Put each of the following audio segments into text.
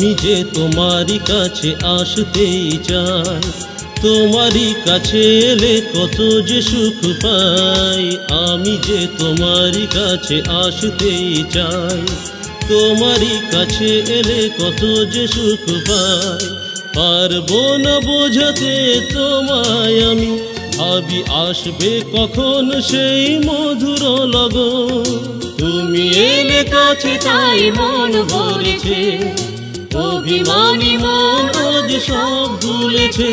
আমি যে তোমারই কাছে আসতেই চাই, তোমারই কাছে এলে কত যে সুখ পাই। আমি যে তোমারই কাছে আসতেই চাই, তোমারই কাছে এলে কত যে সুখ পাই। পারবো না বোঝাতে তোমায় আমি, ভাবি আসবে কখন সেই মধুর লগন। তুমি এলে কাছে তাই মন ভরেছে, অভিমানী মন আজ সব ভুলেছে।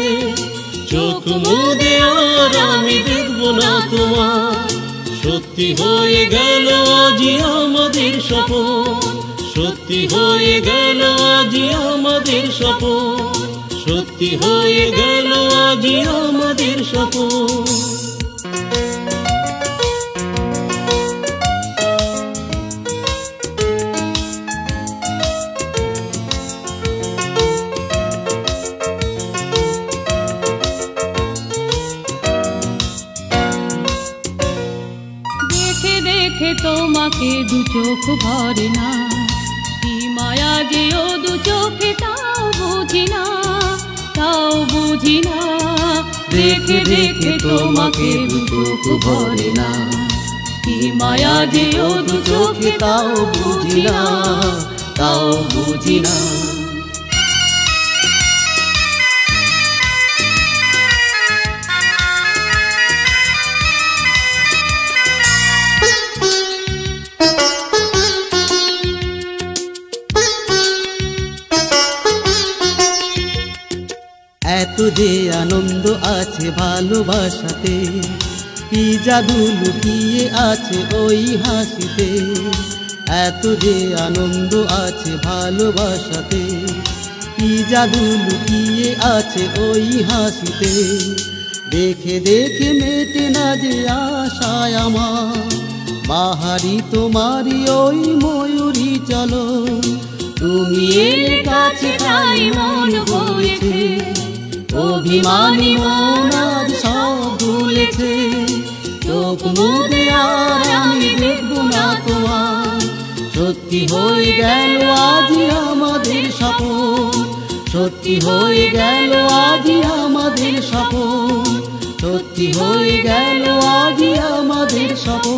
চোখ মুদে আর আমি দেখবো না তোমার, সত্যি হয়ে গেল আজি আমাদের স্বপ্ন। সত্যি হয়ে গেল আজি আমাদের স্বপ্ন, সত্যি হয়ে গেল আজি আমাদের স্বপ্ন। দেখে দেখে তোমাকে দু চোখ ভরে না, কি মায়া যে ও দু চোখে তাও বুঝি না, তাও বুঝি না। দেখে দেখে তোমাকে দু চোখ ভরে না, কি মায়া যে ও দু চোখে তাও বুঝি না, তাও বুঝি না। এত যে আনন্দ আছে ভালোবাসাতে, কি জাদু লুকিয়ে আছে ওই হাসিতে। এত যে আনন্দ আছে ভালোবাসাতে, কি জাদু লুকিয়ে আছে ওই হাসিতে। দেখে দেখে মেটে না যে আশায় আমার, বাহারি তোমারই ওই ময়ূরী চলো। তুমি এলে কাছে তাই মন ভরেছে, অভিমানী মন আজ সব ভুলেছে। চোখ মুদে আর আমি দেখবো না তোমার, সত্যি হয়ে গেল আজি আমাদের স্বপ্ন। সত্যি হয়ে গেল আজি আমাদের স্বপ্ন, সত্যি হয়ে গেল আজি আমাদের স্বপ্ন।